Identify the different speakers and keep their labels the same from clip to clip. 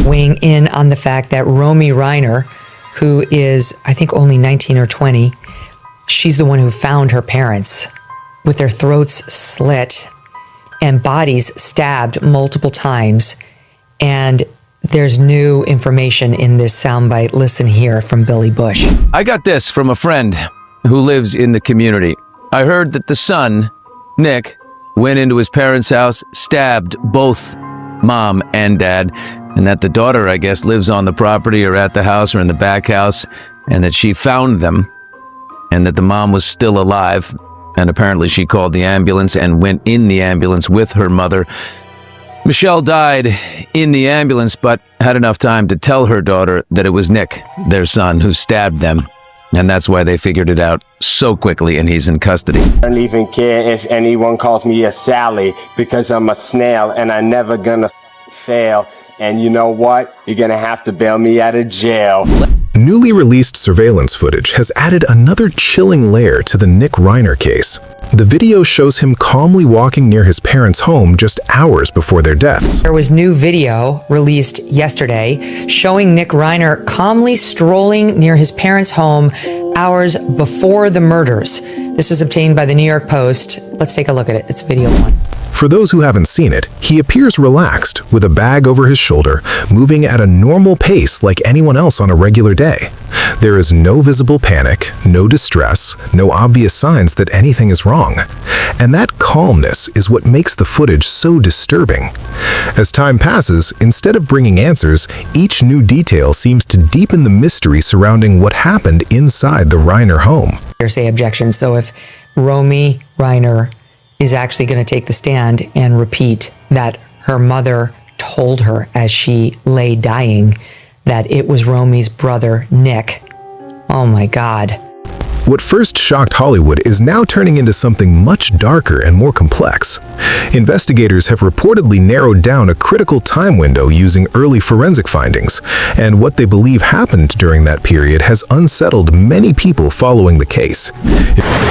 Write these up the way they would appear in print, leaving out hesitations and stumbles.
Speaker 1: weighing in on the fact that Reiner, who is, I think, only 19 or 20, she's the one who found her parents with their throats slit and bodies stabbed multiple times. And there's new information in this soundbite. Listen here from Billy Bush.
Speaker 2: I got this from a friend who lives in the community. I heard that the son, Nick, went into his parents' house, stabbed both mom and dad, and that the daughter, I guess, lives on the property or at the house or in the back house, and that she found them, and that the mom was still alive, and apparently she called the ambulance and went in the ambulance with her mother. Michelle died in the ambulance, but had enough time to tell her daughter that it was Nick, their son, who stabbed them. And that's why they figured it out so quickly, and he's in custody.
Speaker 3: I don't even care if anyone calls me a Sally, because I'm a snail and I'm never gonna fail. And you know what? You're gonna have to bail me out of jail.
Speaker 4: Newly released surveillance footage has added another chilling layer to the Nick Reiner case. The video shows him calmly walking near his parents' home just hours before their deaths.
Speaker 1: There was new video released yesterday showing Nick Reiner calmly strolling near his parents' home hours before the murders. This was obtained by the New York Post. Let's take a look at it. It's video one.
Speaker 4: For those who haven't seen it, he appears relaxed, with a bag over his shoulder, moving at a normal pace like anyone else on a regular day. There is no visible panic, no distress, no obvious signs that anything is wrong. And that calmness is what makes the footage so disturbing. As time passes, instead of bringing answers, each new detail seems to deepen the mystery surrounding what happened inside the Reiner home.
Speaker 1: Hearsay objections. So if Romy Reiner is actually going to take the stand and repeat that her mother told her as she lay dying that it was Romy's brother, Nick. Oh my God.
Speaker 4: What first shocked Hollywood is now turning into something much darker and more complex. Investigators have reportedly narrowed down a critical time window using early forensic findings, and what they believe happened during that period has unsettled many people following the case.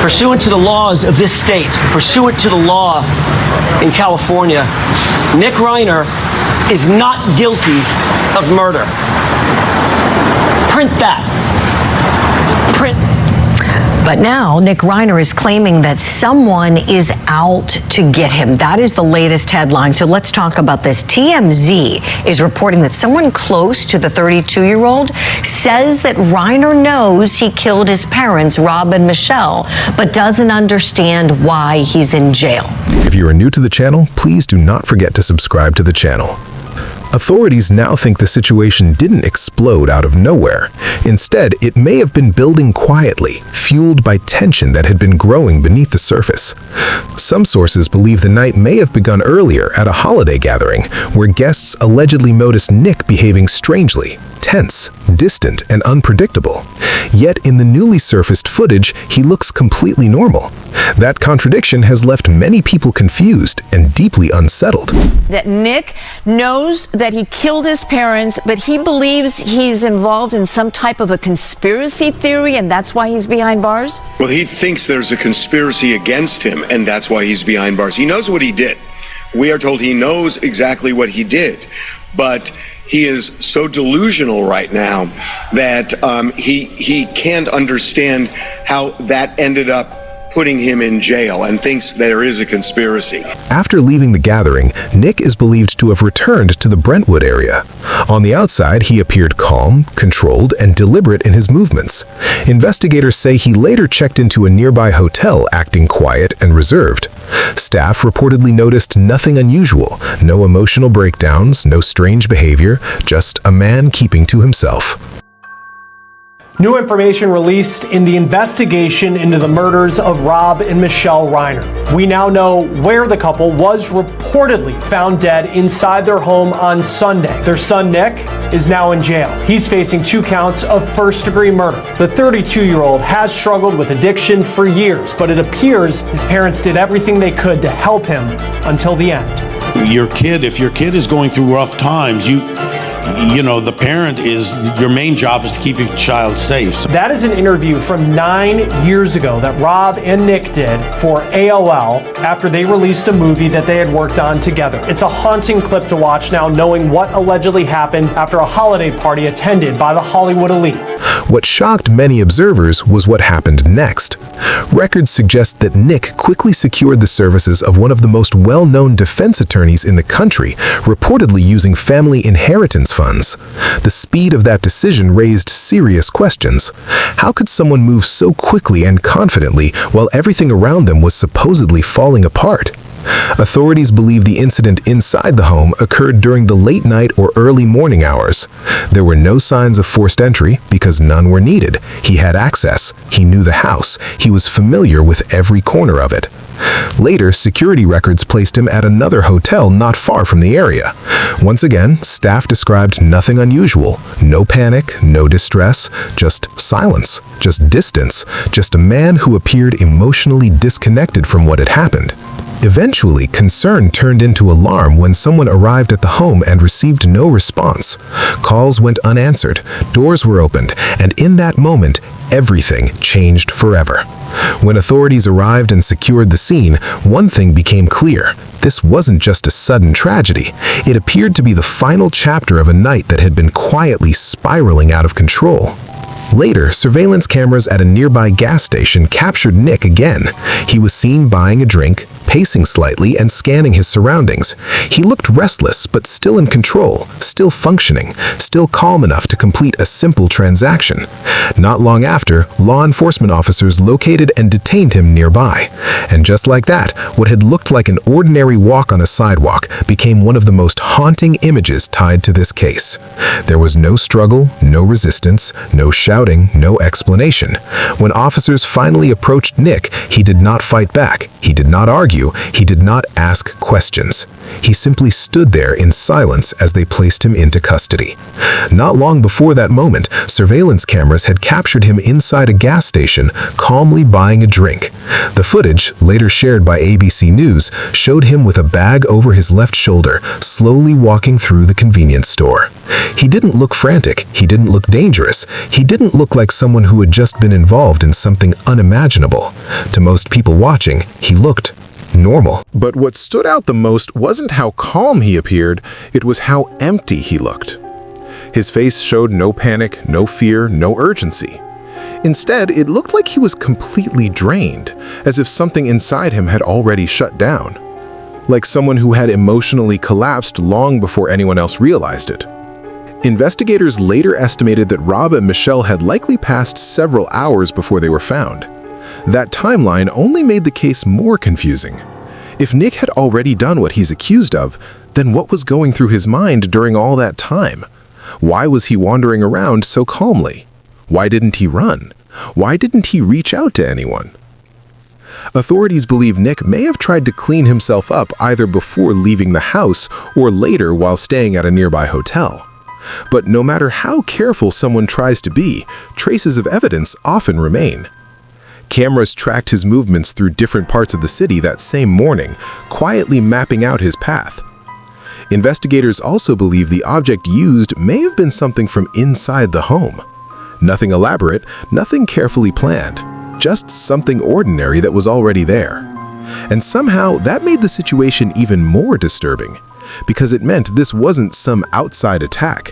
Speaker 5: Pursuant to the laws of this state, pursuant to the law in California, Nick Reiner is not guilty of murder. Print that. Print.
Speaker 6: But now Nick Reiner is claiming that someone is out to get him. That is the latest headline. So let's talk about this. TMZ is reporting that someone close to the 32-year-old says that Reiner knows he killed his parents, Rob and Michelle, but doesn't understand why he's in jail.
Speaker 4: If you are new to the channel, please do not forget to subscribe to the channel. Authorities now think the situation didn't explode out of nowhere. Instead, it may have been building quietly, fueled by tension that had been growing beneath the surface. Some sources believe the night may have begun earlier at a holiday gathering, where guests allegedly noticed Nick behaving strangely, tense, distant, and unpredictable. Yet in the newly surfaced footage, he looks completely normal. That contradiction has left many people confused and deeply unsettled.
Speaker 7: That Nick knows that he killed his parents, but he believes he's involved in some type of a conspiracy theory, and that's why he's behind bars?
Speaker 8: Well, he thinks there's a conspiracy against him, and that's why he's behind bars. He knows what he did. We are told he knows exactly what he did, but he is so delusional right now that he can't understand how that ended up putting him in jail, and thinks there is a conspiracy.
Speaker 4: After leaving the gathering, Nick is believed to have returned to the Brentwood area. On the outside, he appeared calm, controlled, and deliberate in his movements. Investigators say he later checked into a nearby hotel acting quiet and reserved. Staff reportedly noticed nothing unusual, no emotional breakdowns, no strange behavior, just a man keeping to himself.
Speaker 9: New information released in the investigation into the murders of Rob and Michelle Reiner. We now know where the couple was reportedly found dead inside their home on Sunday. Their son, Nick, is now in jail. He's facing 2 counts of first-degree murder. The 32-year-old has struggled with addiction for years, but it appears his parents did everything they could to help him until the end.
Speaker 10: If your kid is going through rough times, you know, the parent is, your main job is to keep your child safe.
Speaker 9: That is an interview from 9 years ago that Rob and Nick did for AOL after they released a movie that they had worked on together. It's a haunting clip to watch now, knowing what allegedly happened after a holiday party attended by the Hollywood elite.
Speaker 4: What shocked many observers was what happened next. Records suggest that Nick quickly secured the services of one of the most well-known defense attorneys in the country, reportedly using family inheritance funds. The speed of that decision raised serious questions. How could someone move so quickly and confidently while everything around them was supposedly falling apart? Authorities believe the incident inside the home occurred during the late night or early morning hours. There were no signs of forced entry because none were needed. He had access. He knew the house. He was familiar with every corner of it. Later, security records placed him at another hotel not far from the area. Once again, staff described nothing unusual. No panic, no distress, just silence, just distance, just a man who appeared emotionally disconnected from what had happened. Eventually, concern turned into alarm when someone arrived at the home and received no response. Calls went unanswered, doors were opened, and in that moment, everything changed forever. When authorities arrived and secured the scene, one thing became clear. This wasn't just a sudden tragedy. It appeared to be the final chapter of a night that had been quietly spiraling out of control. Later, surveillance cameras at a nearby gas station captured Nick again. He was seen buying a drink, pacing slightly, and scanning his surroundings. He looked restless, but still in control, still functioning, still calm enough to complete a simple transaction. Not long after, law enforcement officers located and detained him nearby. And just like that, what had looked like an ordinary walk on a sidewalk became one of the most haunting images tied to this case. There was no struggle, no resistance, no shouting, no explanation. When officers finally approached Nick, he did not fight back. He did not argue. He did not ask questions. He simply stood there in silence as they placed him into custody. Not long before that moment, surveillance cameras had captured him inside a gas station, calmly buying a drink. The footage, later shared by ABC News, showed him with a bag over his left shoulder, slowly walking through the convenience store. He didn't look frantic. He didn't look dangerous. He didn't look like someone who had just been involved in something unimaginable. To most people watching, he looked normal. But what stood out the most wasn't how calm he appeared, it was how empty he looked. His face showed no panic, no fear, no urgency. Instead, it looked like he was completely drained, as if something inside him had already shut down. Like someone who had emotionally collapsed long before anyone else realized it. Investigators later estimated that Rob and Michelle had likely passed several hours before they were found. That timeline only made the case more confusing. If Nick had already done what he's accused of, then what was going through his mind during all that time? Why was he wandering around so calmly? Why didn't he run? Why didn't he reach out to anyone? Authorities believe Nick may have tried to clean himself up either before leaving the house or later while staying at a nearby hotel. But no matter how careful someone tries to be, traces of evidence often remain. Cameras tracked his movements through different parts of the city that same morning, quietly mapping out his path. Investigators also believe the object used may have been something from inside the home. Nothing elaborate, nothing carefully planned, just something ordinary that was already there. And somehow that made the situation even more disturbing, because it meant this wasn't some outside attack.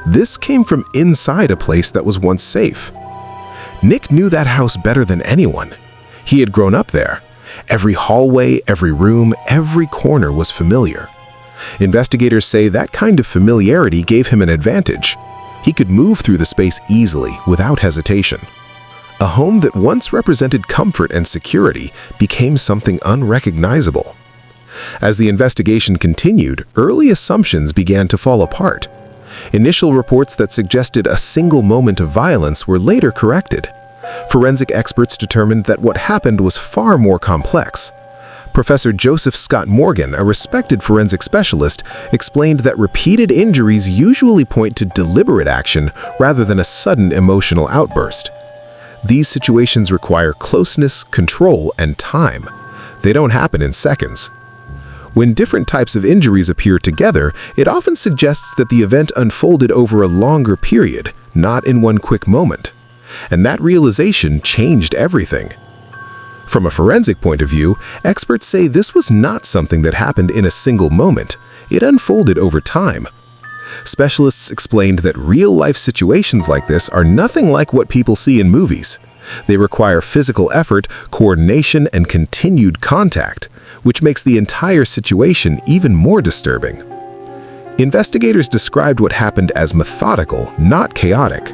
Speaker 4: This came from inside a place that was once safe. Nick knew that house better than anyone. He had grown up there. Every hallway, every room, every corner was familiar. Investigators say that kind of familiarity gave him an advantage. He could move through the space easily, without hesitation. A home that once represented comfort and security became something unrecognizable. As the investigation continued, early assumptions began to fall apart. Initial reports that suggested a single moment of violence were later corrected. Forensic experts determined that what happened was far more complex. Professor Joseph Scott Morgan, a respected forensic specialist, explained that repeated injuries usually point to deliberate action rather than a sudden emotional outburst. These situations require closeness, control, and time. They don't happen in seconds. When different types of injuries appear together, it often suggests that the event unfolded over a longer period, not in one quick moment. And that realization changed everything. From a forensic point of view, experts say this was not something that happened in a single moment. It unfolded over time. Specialists explained that real-life situations like this are nothing like what people see in movies. They require physical effort, coordination, and continued contact, which makes the entire situation even more disturbing. Investigators described what happened as methodical, not chaotic.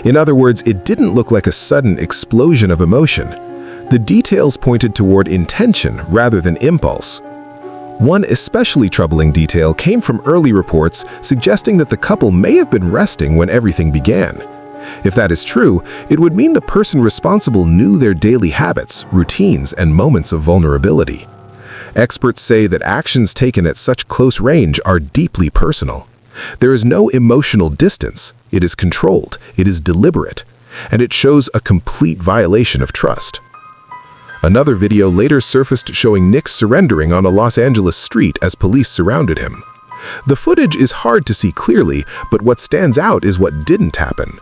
Speaker 4: In other words, it didn't look like a sudden explosion of emotion. The details pointed toward intention rather than impulse. One especially troubling detail came from early reports suggesting that the couple may have been resting when everything began. If that is true, it would mean the person responsible knew their daily habits, routines, and moments of vulnerability. Experts say that actions taken at such close range are deeply personal. There is no emotional distance. It is controlled, it is deliberate, and it shows a complete violation of trust. Another video later surfaced showing Nick surrendering on a Los Angeles street as police surrounded him. The footage is hard to see clearly, but what stands out is what didn't happen.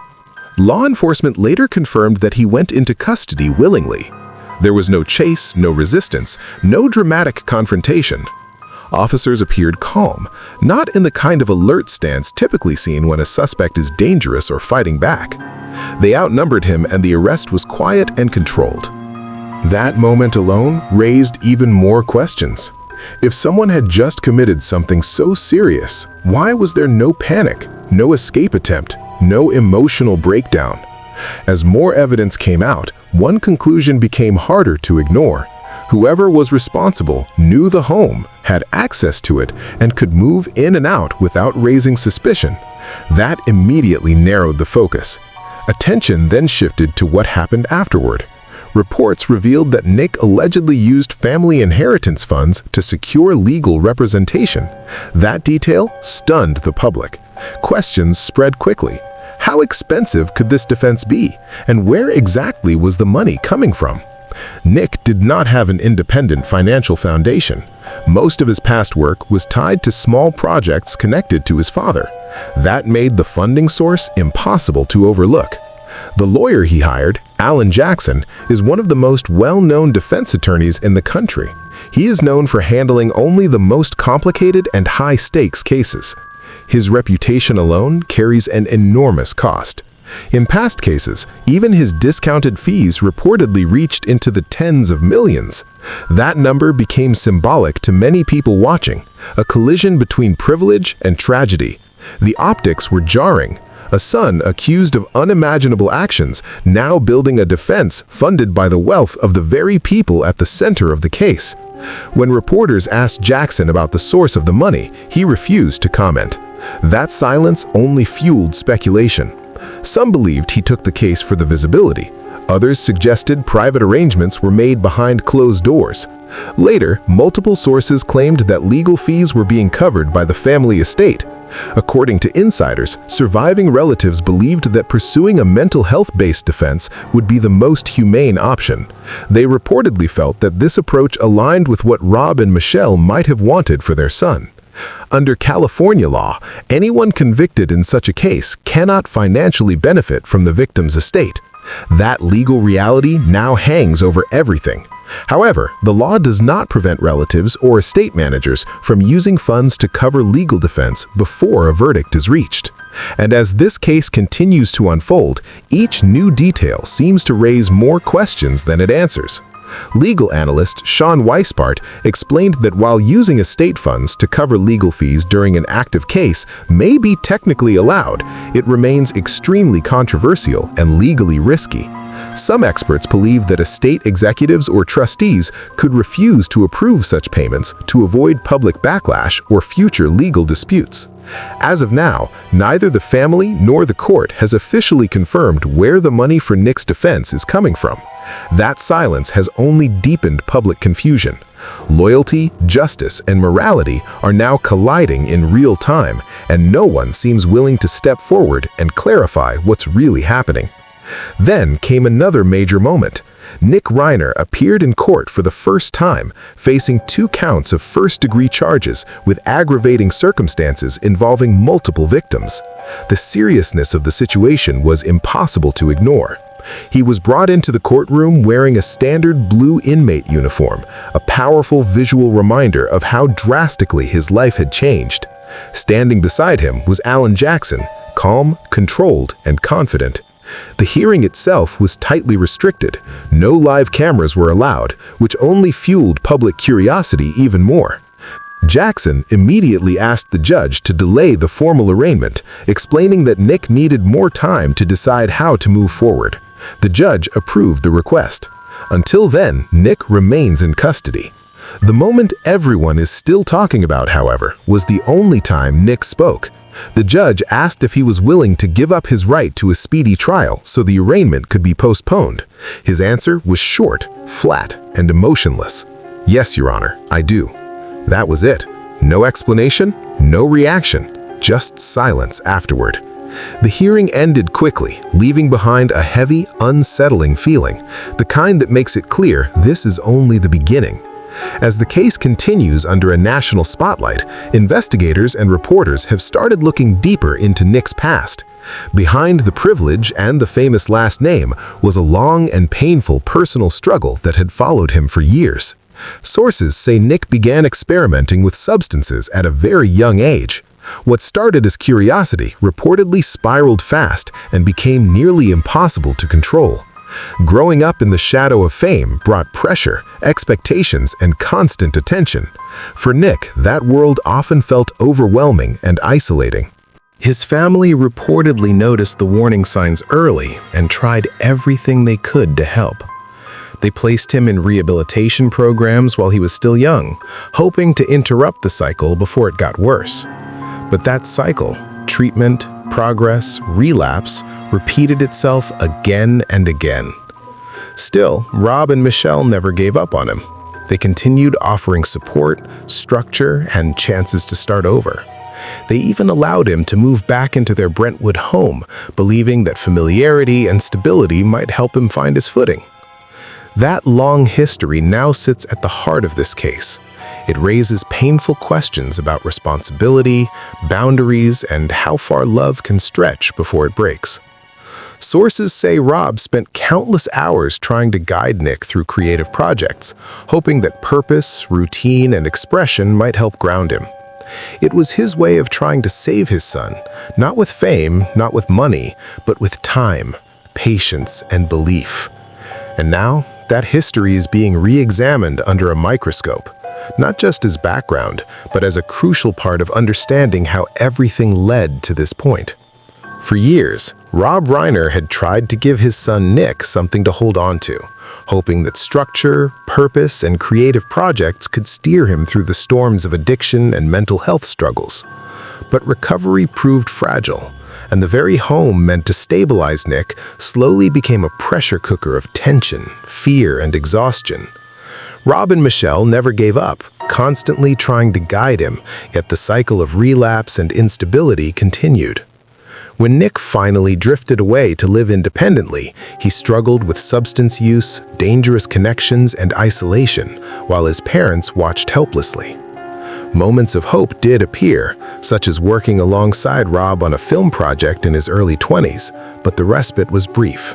Speaker 4: Law enforcement later confirmed that he went into custody willingly. There was no chase, no resistance, no dramatic confrontation. Officers appeared calm, not in the kind of alert stance typically seen when a suspect is dangerous or fighting back. They outnumbered him and the arrest was quiet and controlled. That moment alone raised even more questions. If someone had just committed something so serious, why was there no panic, no escape attempt, no emotional breakdown? As more evidence came out, one conclusion became harder to ignore. Whoever was responsible knew the home, had access to it, and could move in and out without raising suspicion. That immediately narrowed the focus. Attention then shifted to what happened afterward. Reports revealed that Nick allegedly used family inheritance funds to secure legal representation. That detail stunned the public. Questions spread quickly. How expensive could this defense be? And where exactly was the money coming from? Nick did not have an independent financial foundation. Most of his past work was tied to small projects connected to his father. That made the funding source impossible to overlook. The lawyer he hired, Alan Jackson, is one of the most well-known defense attorneys in the country. He is known for handling only the most complicated and high-stakes cases. His reputation alone carries an enormous cost. In past cases, even his discounted fees reportedly reached into the tens of millions. That number became symbolic to many people watching, a collision between privilege and tragedy. The optics were jarring. A son accused of unimaginable actions, now building a defense funded by the wealth of the very people at the center of the case. When reporters asked Jackson about the source of the money, he refused to comment. That silence only fueled speculation. Some believed he took the case for the visibility. Others suggested private arrangements were made behind closed doors. Later, multiple sources claimed that legal fees were being covered by the family estate. According to insiders, surviving relatives believed that pursuing a mental health-based defense would be the most humane option. They reportedly felt that this approach aligned with what Rob and Michelle might have wanted for their son. Under California law, anyone convicted in such a case cannot financially benefit from the victim's estate. That legal reality now hangs over everything. However, the law does not prevent relatives or estate managers from using funds to cover legal defense before a verdict is reached. And as this case continues to unfold, each new detail seems to raise more questions than it answers. Legal analyst Sean Weisbart explained that while using estate funds to cover legal fees during an active case may be technically allowed, it remains extremely controversial and legally risky. Some experts believe that estate executives or trustees could refuse to approve such payments to avoid public backlash or future legal disputes. As of now, neither the family nor the court has officially confirmed where the money for Nick's defense is coming from. That silence has only deepened public confusion. Loyalty, justice, and morality are now colliding in real time, and no one seems willing to step forward and clarify what's really happening. Then came another major moment. Nick Reiner appeared in court for the first time, facing 2 counts of first-degree charges with aggravating circumstances involving multiple victims. The seriousness of the situation was impossible to ignore. He was brought into the courtroom wearing a standard blue inmate uniform, a powerful visual reminder of how drastically his life had changed. Standing beside him was Alan Jackson, calm, controlled, and confident. The hearing itself was tightly restricted. No live cameras were allowed, which only fueled public curiosity even more. Jackson immediately asked the judge to delay the formal arraignment, explaining that Nick needed more time to decide how to move forward. The judge approved the request. Until then, Nick remains in custody. The moment everyone is still talking about, however, was the only time Nick spoke. The judge asked if he was willing to give up his right to a speedy trial so the arraignment could be postponed. His answer was short, flat, and emotionless. "Yes, Your Honor, I do." That was it. No explanation, no reaction, just silence afterward. The hearing ended quickly, leaving behind a heavy, unsettling feeling, the kind that makes it clear this is only the beginning. As the case continues under a national spotlight, investigators and reporters have started looking deeper into Nick's past. Behind the privilege and the famous last name was a long and painful personal struggle that had followed him for years. Sources say Nick began experimenting with substances at a very young age. What started as curiosity reportedly spiraled fast and became nearly impossible to control. Growing up in the shadow of fame brought pressure, expectations, and constant attention. For Nick, that world often felt overwhelming and isolating. His family reportedly noticed the warning signs early and tried everything they could to help. They placed him in rehabilitation programs while he was still young, hoping to interrupt the cycle before it got worse. But that cycle, treatment, progress, relapse, repeated itself again and again. Still, Rob and Michelle never gave up on him. They continued offering support, structure, and chances to start over. They even allowed him to move back into their Brentwood home, believing that familiarity and stability might help him find his footing. That long history now sits at the heart of this case. It raises painful questions about responsibility, boundaries, and how far love can stretch before it breaks. Sources say Rob spent countless hours trying to guide Nick through creative projects, hoping that purpose, routine, and expression might help ground him. It was his way of trying to save his son, not with fame, not with money, but with time, patience, and belief. And now, that history is being re-examined under a microscope, not just as background, but as a crucial part of understanding how everything led to this point. For years, Rob Reiner had tried to give his son Nick something to hold on to, hoping that structure, purpose, and creative projects could steer him through the storms of addiction and mental health struggles. But recovery proved fragile, and the very home meant to stabilize Nick slowly became a pressure cooker of tension, fear, and exhaustion. Rob and Michelle never gave up, constantly trying to guide him, yet the cycle of relapse and instability continued. When Nick finally drifted away to live independently, he struggled with substance use, dangerous connections, and isolation, while his parents watched helplessly. Moments of hope did appear, such as working alongside Rob on a film project in his early 20s, but the respite was brief.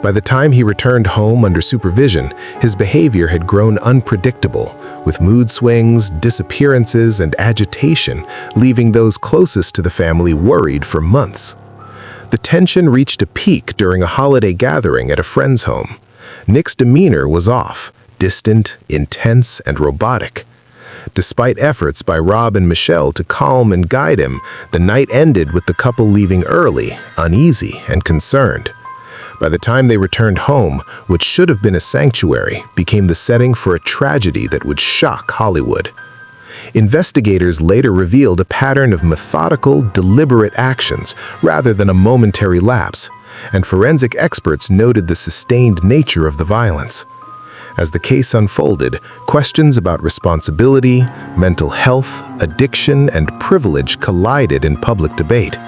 Speaker 4: By the time he returned home under supervision, his behavior had grown unpredictable, with mood swings, disappearances, and agitation, leaving those closest to the family worried for months. The tension reached a peak during a holiday gathering at a friend's home. Nick's demeanor was off, distant, intense, and robotic. Despite efforts by Rob and Michelle to calm and guide him, the night ended with the couple leaving early, uneasy, and concerned. By the time they returned home, which should have been a sanctuary, became the setting for a tragedy that would shock Hollywood. Investigators later revealed a pattern of methodical, deliberate actions rather than a momentary lapse, and forensic experts noted the sustained nature of the violence. As the case unfolded, questions about responsibility, mental health, addiction, and privilege collided in public debate.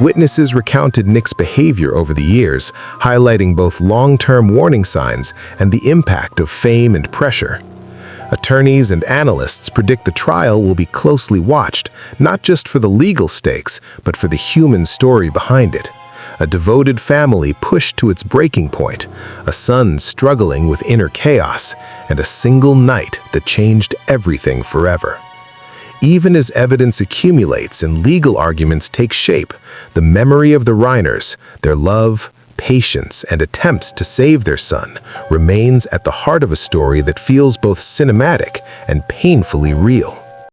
Speaker 4: Witnesses recounted Nick's behavior over the years, highlighting both long-term warning signs and the impact of fame and pressure. Attorneys and analysts predict the trial will be closely watched, not just for the legal stakes, but for the human story behind it. A devoted family pushed to its breaking point, a son struggling with inner chaos, and a single night that changed everything forever. Even as evidence accumulates and legal arguments take shape, the memory of the Reiners, their love, patience, and attempts to save their son remains at the heart of a story that feels both cinematic and painfully real.